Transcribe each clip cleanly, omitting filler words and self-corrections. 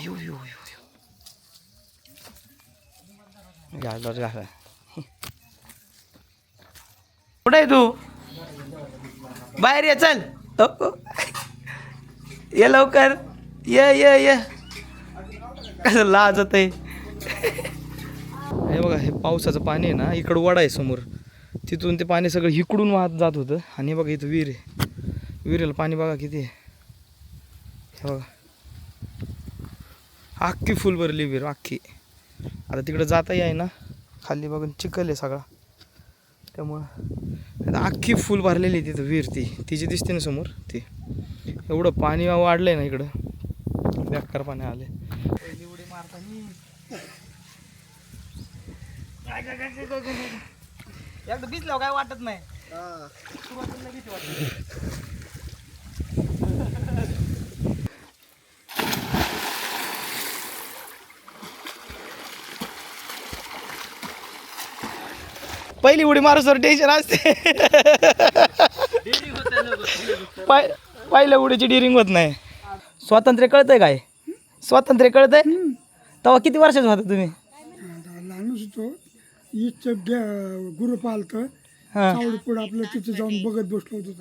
यो यो यो घाल घाल. कुठे आहे तू? बाहेर ये चल. ये लवकर ये ये ये. कसं लाजत आहे. हे बघा, हे पावसाचं पाणी आहे ना, इकडं वडा आहे समोर, तिथून ते पाणी सगळं इकडून वाहत जात होतं. आणि बघा इथं विहीर आहे, विहिरीला पाणी बघा किती आहे. हे बघा अख्खी फुल भरली विहीर अख्खी. आता तिकडं जाताही आहे ना, खाली बघून चिखल आहे सगळा, त्यामुळं आता अख्खी फुल भरलेली तिथं विहीर. तिची दिसते ना समोर ती. एवढं पाणी वाढलंय ना इकडं, बेकार पाणी आले. उडी मारतानी एकदा भिजल्यावर काय वाटत नाही. सुरुवातीला भीती वाटत. पहिली उडी मारूसवर टेन्शन असते. पहिल्या उडीची डिरिंग होत नाही. स्वातंत्र्य कळतंय काय? स्वातंत्र्य कळतंय? तेव्हा किती वर्षाचं होता तुम्ही? लहानच होतो. गुरु पालतं चावडी पुढं आपलं तिथे जाऊन बघत बसलो होतो.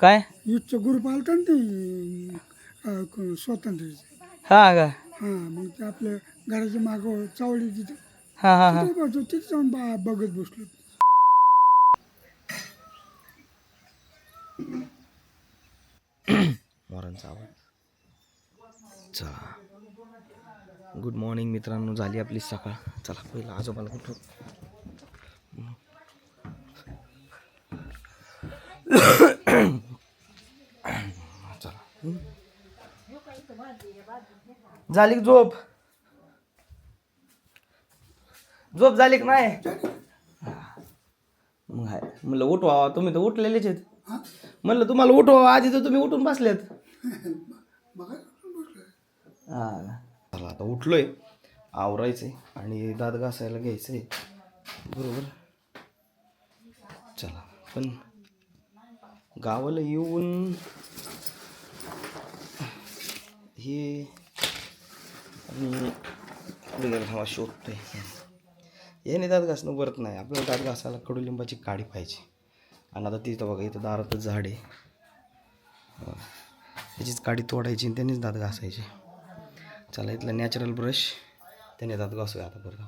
काय ईदचं गुरु पालतं ना ते स्वातंत्र्याचे. हा का? हां, मग ते आपल्या घराच्या मागं चावडी तिथे हा हा हा. तिथे जाऊन बघत बसलो. मोरांचा आवाज. चला, गुड मॉर्निंग मित्रांनो. झाली आपली सकाळ. चला पहिला आजोबाला उठव. चला, झाली की झोप? झोप झाली की नाही? मग आहे म्हणलं उठवा. तुम्ही तर उठलेलेच आहेत. म्हणलं तुम्हाला उठवा आधी, तर तुम्ही उठून बसलेत. हा, चला आता उठलोय, आवरायचंय आणि दात घासायला घ्यायचंय. बरोबर. चला, पण गावाला येऊन हे हवा शोधतोय. याने दात घासणं बरत नाही. आपल्याला दात घासायला कडुलिंबाची काडी पाहिजे. आणि आता तिथं बघा, इथं दारातच झाड आहे, त्याचीच काडी तोडायची आणि त्यानेच दात घासायचे. चला, इथला नॅचरल ब्रश, त्याने दात घासूया आता परत.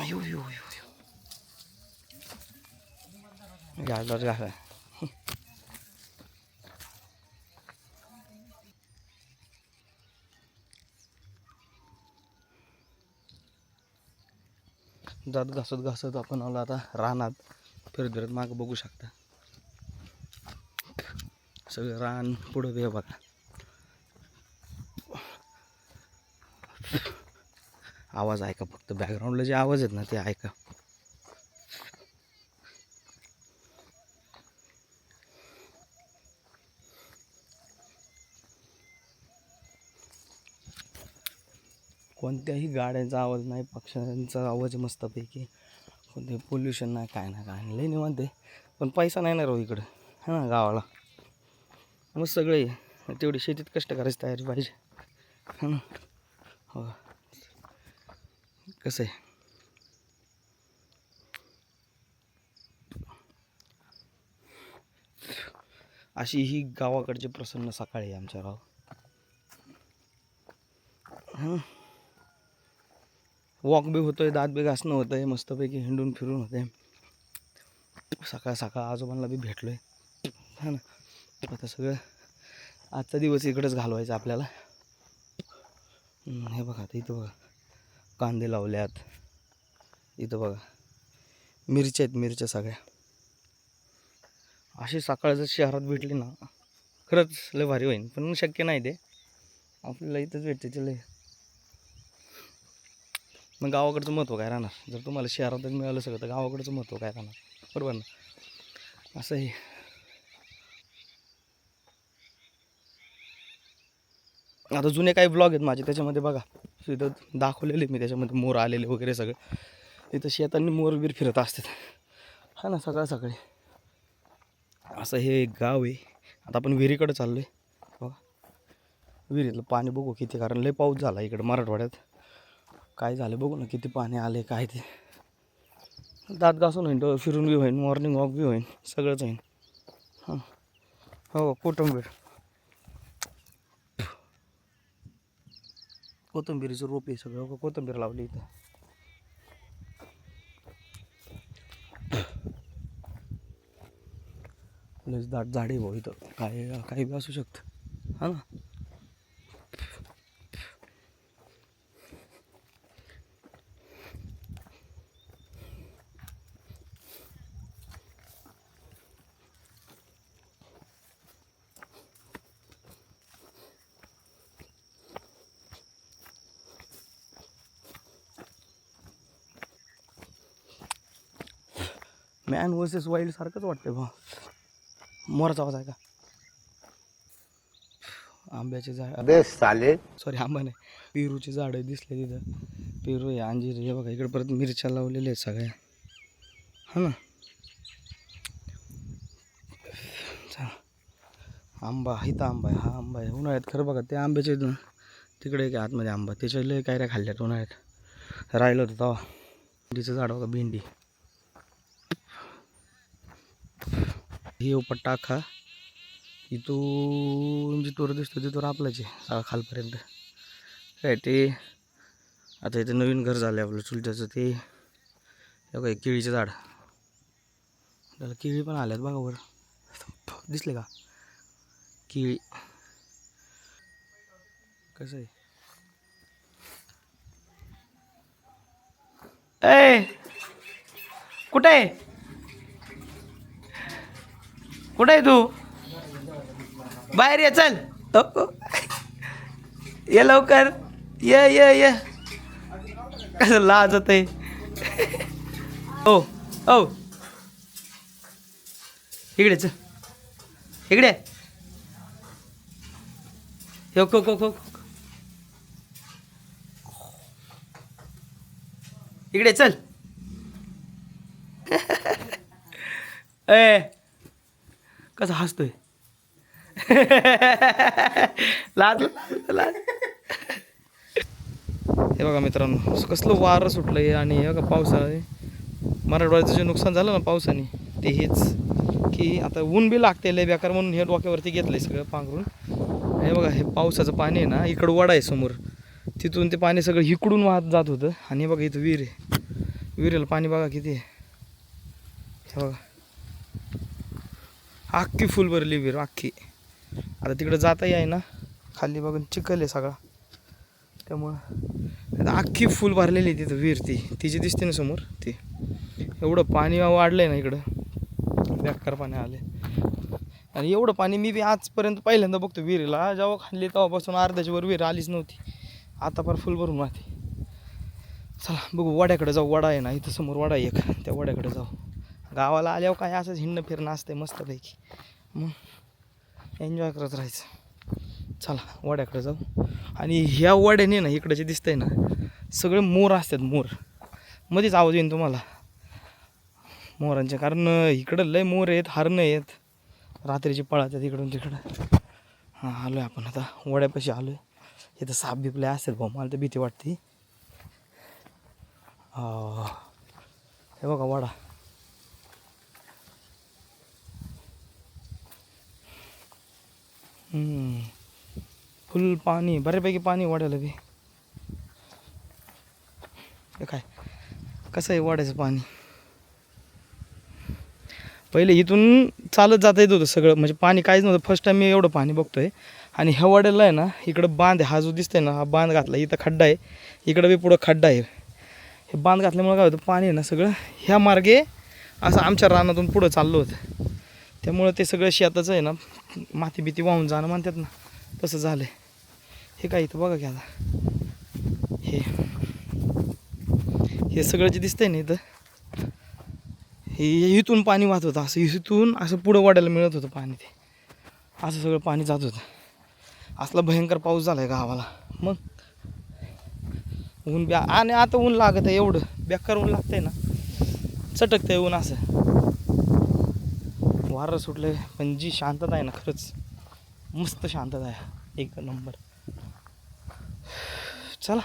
यो यो यो घास घासा. दात घासत घासत आपण आलो आता रानात. फिरत फिरत मागं बघू शकता, सगळं रान पुढं बे बघा. आवाज ऐका फक्त, बॅकग्राऊंडला जे आवाज आहेत ना ते ऐका. कोणत्याही गाड्यांचा आवाज नाही, पक्ष्यांचा आवाज मस्तपैकी. कोणते पोल्युशन नाही, काय ना काय लई निवांत आहे. पण पैसा नाही ना राहू इकडं, है ना, गावाला. मग सगळे तेवढी शेतीत कष्ट करायची तयारी पाहिजे, है ना. हो, कसं आहे, अशी ही गावाकडची प्रसन्न सकाळी आहे आमच्या गाव. वॉक बी होतोय, दात बी घासणं होतंय, मस्तपैकी हिंडून फिरून होते. सकाळ सकाळ आजोबांना बी भेटलोय, है ना. आता सगळं आजचा दिवस इकडेच घालवायचा आपल्याला. हे बघा, आता इथं बघा कांदे लावल्यात, इथं बघा मिरच्या आहेत, मिरच्या सगळ्या. अशी सकाळ जर शहरात भेटली ना, खरंच लय भारी होईन. पण शक्य नाही ते, आपल्याला इथंच भेटते ते लय. मग गावाकडचं महत्त्व काय राहणार? जर तुम्हाला शहरातच मिळालं सगळं, तर गावाकडचं महत्त्व काय राहणार? बरोबर ना. असं आहे. आता जुने काही ब्लॉग आहेत माझे, त्याच्यामध्ये बघा इथं दाखवलेले मी, त्याच्यामध्ये मोर आलेले वगैरे सगळं. इथं शेतांनी मोरबीर फिरत असतात, हा ना, सकाळ सकाळी. असं हे एक गाव आहे आता आपण विहिरीकडे चाललो आहे बघा. विहिरीतलं पाणी बघू किती, कारण लय पाऊस झाला इकडं मराठवाड्यात. काय झालं बघू ना, किती पाणी आले काय ते. दात घासून होईन, फिरून बी होईन, मॉर्निंग वॉक बी होईन, सगळंच होईन. हां हो, कोथिंबीरीचं रोप आहे सगळं. कोथिंबीर लावली इथं. लस दाट झाडे भाऊ इथं, काय काही बी असू शकतं. हा ना. मॅन वर्सेस वाईल्ड सारखंच वाटतंय बा. मोराचा आवाज आहे का? आंब्याचे झाड, साले सॉरी आंबा नाही, पेरूचे झाडं दिसले तिथं. पेरू आहे, अंजीर हे बघा. इकडे परत मिरच्या लावलेल्या आहेत सगळ्या. हा ना. आंबा इथं आंबा आहे, हा आंबा आहे. उन्हाळ्यात खरं बघा ते आंब्याचे तिकडे काय आतमध्ये आंबा, त्याच्या लय काय खाल्ल्यात उन्हाळ्यात. राहिलं होतं तेव्हा. भेंडीचं झाड बघा, भेंडी. ही पट्टा अख्खा इथून जिथवर दिसतो तिथवर आपलाच आहे सगळा खालपर्यंत. काय ते आता इथे नवीन घर झालं आपलं चुलत्याचं. ते बघा केळीचं झाड, त्याला केळी पण आल्यात बघा वर. दिसले का केळी? कसं आहे ए, कुठे आहे, कुठे आहे तू? बाहेर ये, चल. ये लवकर, ये ये ये. कसं लाजत आहे. हो हो, इकडे चल, इकडे. हो को को को, इकडे चल. ए, कसं हसतोय. लाज लाज. हे बघा मित्रांनो, कसलं वारं सुटलं आहे. आणि हे बघा पावसाळे, मराठवाड्याचं जे नुकसान झालं ना पावसाने, ते हेच की आता ऊन बी लागते लय बेकार, म्हणून हे डोक्यावरती घेतलं आहे सगळं पांघरून. हे बघा, हे पावसाचं पाणी आहे ना, इकडं वडा आहे समोर, तिथून ते पाणी सगळं इकडून वाहत जात होतं. आणि हे बघा इथं विहीर आहे, विहिरीला पाणी बघा किती आहे. हे बघा अख्खी फुल भरली विहीर अख्खी. आता तिकडं जाताही आहे ना, खाली बघून चिखल आहे सगळा, त्यामुळं अख्खी फुल भरलेली तिथं विहीर. तिची दिसते ना समोर ती. एवढं पाणी वाढलं आहे ना इकडं, बेकार पाणी आले. आणि एवढं पाणी मी बी आजपर्यंत पहिल्यांदा बघतो विहिरीला. जेव्हा खाल्ली तेव्हापासून अर्ध्याच्या वर विहीर आलीच नव्हती. आता पर फुल भरून वाहते. चला बघू वड्याकडे जाऊ. वडा आहे ना इथं समोर, वडा एक, त्या वड्याकडे जाऊ. गावाला आल्यावर काय असंच हिंडणं फिरणं असतंय मस्तपैकी, मग एन्जॉय करत राहायचं. चला वड्याकडे जाऊ. आणि ह्या वड्याने ना इकडं जे दिसतंय ना, सगळे मोर असतात. मोर मध्येच आवाज येईन तुम्हाला मोरांचे, कारण इकडं लय मोर आहेत, हरणं आहेत, रात्रीची पळातात इकडून तिकडं. हां आलो आहे आपण आता वड्यापाशी आलो आहे. इथं साप बिपले असतात भाऊ, मला तर भीती वाटते. हे बघा वडा. फुल पाणी, बऱ्यापैकी पाणी वाढायला बी. हे काय कसं आहे वाढायचं पाणी. पहिले इथून चालत जाता येत होतं सगळं, म्हणजे पाणी काहीच नव्हतं. फर्स्ट टाईम मी एवढं पाणी बघतोय. आणि ह्या वाड्याला आहे ना इकडं बांध आहे, हा जो दिसतोय ना हा बांध घातला. इथं खड्डा आहे, इकडं बी पुढं खड्डा आहे. हे बांध घातल्यामुळे काय होतं, पाणी आहे ना सगळं ह्या मार्गे असं आमच्या रानातून पुढं चाललं होतं. त्यामुळं ते सगळं शेताचं आहे ना, माती भीती वाहून जाणं म्हणतात ना, तसं झालं आहे. हे काय इथं बघा की आता हे सगळं जे दिसतंय ना इथं, हे इथून पाणी वाहत होतं. असं इथून असं पुढं वाढायला मिळत होतं पाणी. ते असं सगळं पाणी जात होतं. असला भयंकर पाऊस झाला आहे गावाला. मग ऊन आणि आता ऊन लागत आहे, एवढं बेकार ऊन लागतंय ना, चटकतंय ऊन. असं वारं सुटलं, पण जी शांतता आहे ना खरंच मस्त शांतता आहे, एक नंबर. चला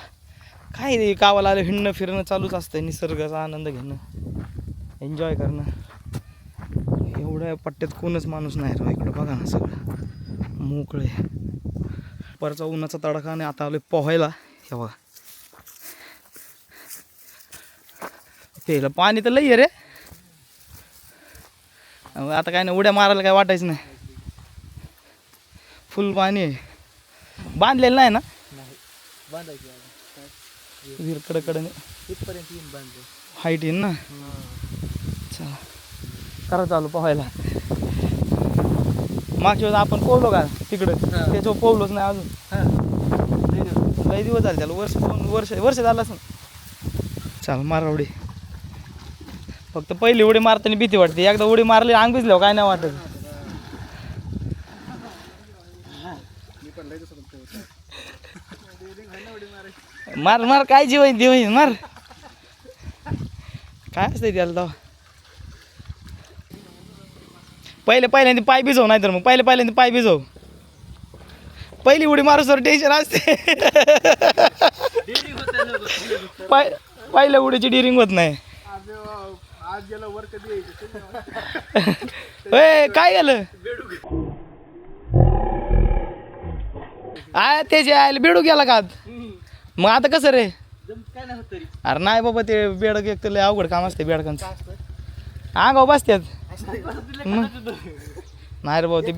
काय रे, गावाला आलं हिंडणं फिरणं चालूच असतं, निसर्गाचा आनंद घेणं, एन्जॉय करणं. एवढ्या पट्ट्यात कोणच माणूस नाही राव इकडं. बघा ना सगळं मोकळे. परचा उन्हाचा तडाखा आणि आता आलोय पोहायला. हे बघा प्यायला पाणी तर लई आहे रे. आता काय नाही, उड्या मारायला काय वाटायचं नाही, फुल पाणी आहे. बांधलेलं नाही ना विहीर कडकडे हाईट येईन ना. चला करा चालू पोहायला. मागच्या वेळेस आपण पोहलो का तिकडं, त्याच्यावर पोहलोच नाही अजून. लई दिवस झाले त्याला, वर्ष झालं असं. चल मारा उडी. फक्त पहिली उडी मारताना भीती वाटते, एकदा उडी मारली अंग भिजल्यावर काय नाही वाटत. मार मार काय जीवन देव मार. काय असतंय त्याला तेव्हा. पहिल्यांदा पाय भिजव, नाही तर मग पहिल्यांदा पाय भिजव. पहिली उडी मारू सर टेन्शन असते. पहिल्या उडीची डिरिंग होत नाही. काय झालं त्याचे आयला बेडू गेला का मग आता कसं रे. अरे नाही बाबा, ते बेडक एक तर लय अवघड काम असते बेडकांचं. अंगावर बसतात. नाही रे बाबा, ते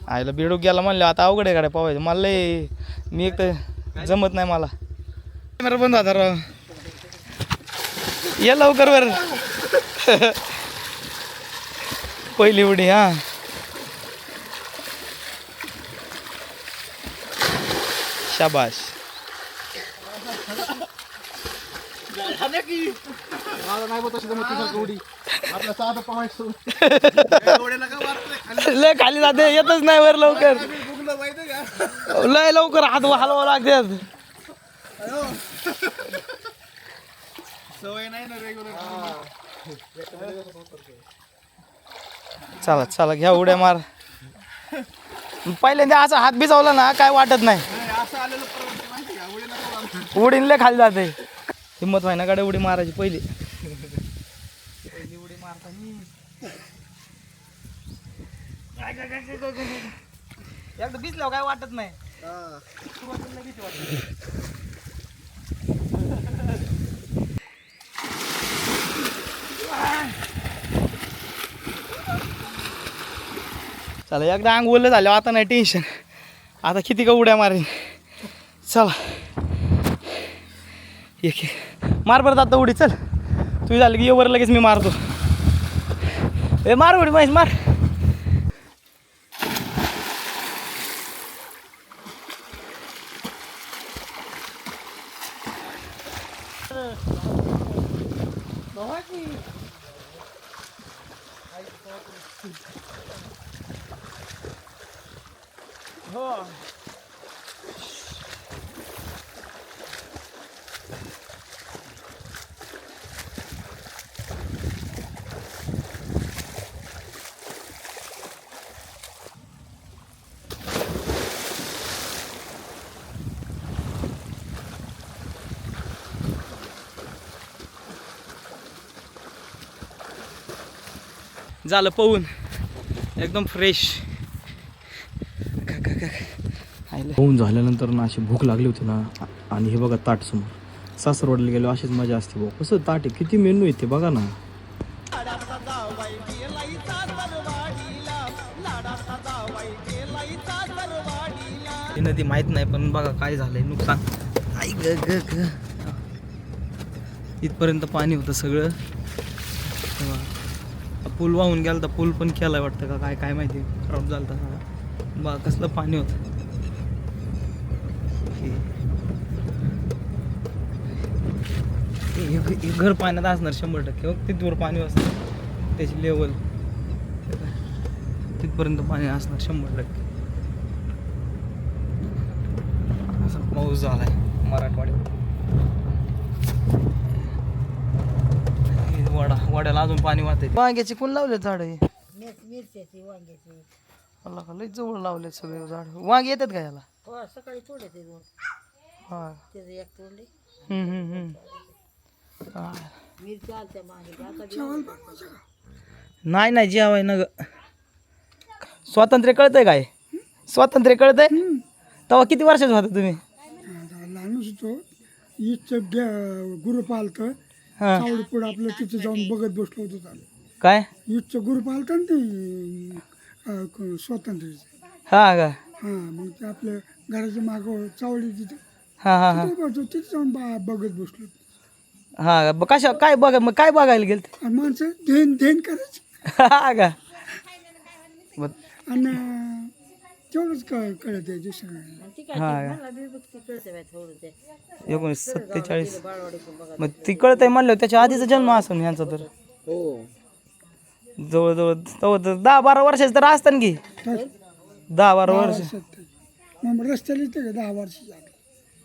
आयला बेडूक गेला म्हणलं आता अवघड आहे गाड्या पावायचं. मला लय, मी एक तर जमत नाही मला. कॅमेरा बंद होता राव. ये लवकर वर. पहिली उडी. हा शाबाश. लय खाली जाते, येतच नाही वर लवकर. लय लवकर हात हलवा लागतात. चला चला घ्या उड्या मार. पहिल्यांदा असा हात भिजवला ना काय वाटत नाही. उडीन लय खाली जाते. हिंमत व्हाय ना गाड्या उडी मारायची पहिली उडी मारताना. एकदा भिजल्यावर काय वाटत नाही. सुरुवातीला भीती वाटते. चला एकदा अंग ओलं झालं आता नाही टेन्शन. आता किती का उड्या मारेन. चला एक मार बरं आता उडी. चल तुझी झाली की येवर लगेच मी मारतो. ए मार उडी महेश मार. हो झालं पोहून एकदम फ्रेश. पोहून झाल्यानंतर ना अशी भूक लागली होती ना. आणि हे बघा ताट समोर सासरवाडीला गेलो अशीच मजा असते भाऊ. कसं ताट आहे, किती मेनू येते बघा ना. ही नदी माहित नाही पण बघा काय झालंय नुकसान. आई ग ग ग इथपर्यंत पाणी होतं सगळं. पूल वाहून गेला तर पूल पण केलाय वाटतं का काय काय माहिती. खराब झाला तर बा कसलं पाणी होतं. हे घर पाण्यात असणार 100%. बघ तिथवर पाणी असतं, त्याची लेवल तिथपर्यंत पाणी असणार 100%. असा पाऊस झालाय मराठवाड्यात. वड्याला अजून पाणी वाहते. वांग्याची कोण लावले झाड. मिरच्याची वांग्याची मला का लई जवळ लावले सगळे झाड. वांग येतात का याला? हो सकाळी तोडे ते दोन हा. त्याचं एक तोडले हा. मिरच्या आलत्या मागे आता जेवायला बनवायचं का? नाही नाही जेवाय ना ग. स्वातंत्र्य कळतंय काय? स्वातंत्र्य कळतंय? तेव्हा किती वर्षाचे होता तुम्ही? आता लहानच होतो ईदचं ग्रुप आलतं हा. चावडी पुढं आपलं तिथे जाऊन बघत बसलो होतो आम्ही. काय? ईदचं ग्रुप आलतं ना ते स्वातंत्र्याचं. हा का? हां मग ते आपल्या घराच्या मागं चावडी तिथे हा हा हा. तिथे बसलो तिथे जाऊन बघत बसलो हा का? कशा काय बघा मग काय बघायला गेलते? आणि माणसं ध्यान करायचं हा का? मग आणि तेवढंच कळत आहे दुसरं नाही. ती काय हा ती का? मला बी बघ ती कळते बाय थोडं ते 1947. बाळवाडी पण बघा मग ती कळतंय म्हणलं त्याच्या आधीचा जन्म असेल यांचा तर. हो जवळजवळ तेव्हा तर 10-12 वर्षाचं तर असतं की. 10-12 वर्ष. मग रस्त्याला येते का 10 वर्षाच्या आधी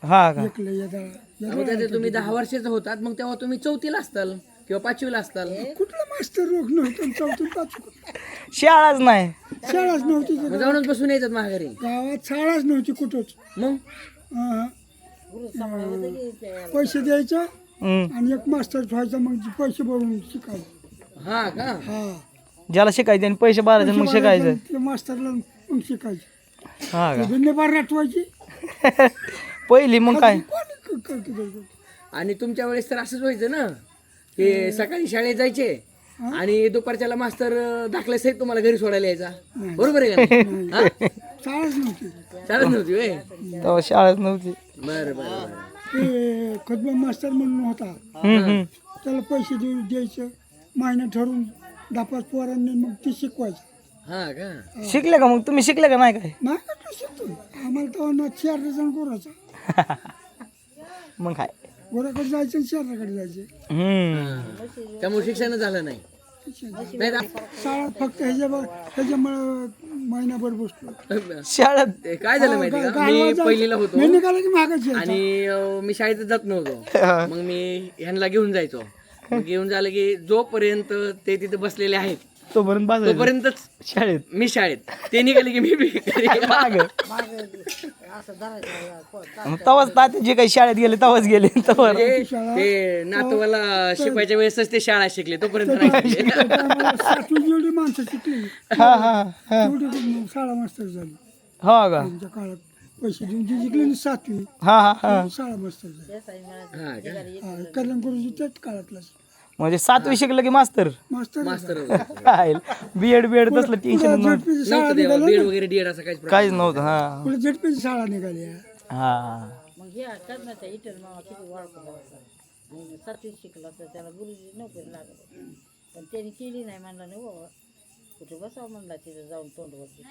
हा का? एकलं येता तुम्ही 10 वर्षाचं होतात मग तेव्हा तुम्ही 4थीला असताल किंवा 5वीला असताल. कुठलं मास्तर रोग नव्हतं चौथी पाचवी शाळाच नाही. शाळाच नव्हती मग जाऊनच बसून येतात माघारी. गावात शाळाच नव्हती कुठंच मग पैसे द्यायचं हम्म. आणि एक मास्तर व्हायचा मग ते पैसे भरून शिकायचं हा का हा ज्याला शिकायचं आणि पैसे भरायचे मग शिकायचं. ते मास्तरला मग शिकायचं हा का? धन्यवाद राठवायची पहिली मग काय? कोणी करते त्याचं? आणि तुमच्या वेळेस तर असंच व्हायचं ना की सकाळी शाळेत जायचे आणि दुपारच्याला मास्तर दाखल्यासहित तुम्हाला घरी सोडायला यायचा. बरोबर आहे का नाही? हा? शाळाच नव्हती चालत नव्हती व्हय? तेव्हा शाळाच नव्हती. बरं बरं बरं. ते खतबा मास्तर म्हणून होता हम्म. त्याला पैसे द्यायचं महिना ठरवून 10-5 पोरांनी मग ते शिकवायचं हा का शिकले का मग तुम्ही? शिकले का नाही काय? नाही का शिकतो आम्हाला तेव्हा ना 4 जण गोराचा मग काय? गोराकडे जायचं आणि शहराकडे जायचं हम्म. त्यामुळे शिक्षण झालं नाही. नाही तर- शाळा फक्त ह्याच्यामुळं महिनाभर बसलो शाळेत ते काय झालं माहिती का मी पहिलीला होतो मी निघाला की मागायची आणि मी शाळेत जात नव्हतो. मग मी ह्यांना घेऊन जायचो. मग घेऊन झालं की जोपर्यंत ते तिथे बसलेले आहेत तोपर्यंत बाजार तोपर्यंतच शाळेत मी शाळेत. ते निघाले की मी बी घरी. माग असं धरायचं मग तेव्हाच तात्या जे काही शाळेत गेले तेव्हाच गेले तेव्हा. म्हणजे ते नातवाला शिकवायच्या वेळेसच ते शाळा शिकले तोपर्यंत नाही शिकले. 7वी जेवढी माणसं शिकली हा हा तेवढी शाळा मास्तर झाली हो का? आमच्या काळात पैसे देऊन जी शिकली ना 7वी हा हा हा. शाळा मास्तर झाली हा का? कल्याण करून त्याच काळातला म्हणजे 7वी शिकलं की मास्तर. मास्तर मास्तर काय बीएड तसलं टेन्शन नव्हतं. झडपीची शाळा नव्हतं तेव्हा निघाली बेड वगैरे डीएड असं काहीच प्रकार काहीच नव्हतं. हा पुढे झडपीची शाळा निघाली हा. मग ह्या करण्याच्या इटर मामा किती वाढतो मग 7वीत शिकला तर त्याला गुरुजी नोकरी लागत पण त्यांनी केली नाही म्हणलं नाही बाबा कुठे बसावं म्हणला तिथं जाऊन तोंडवरती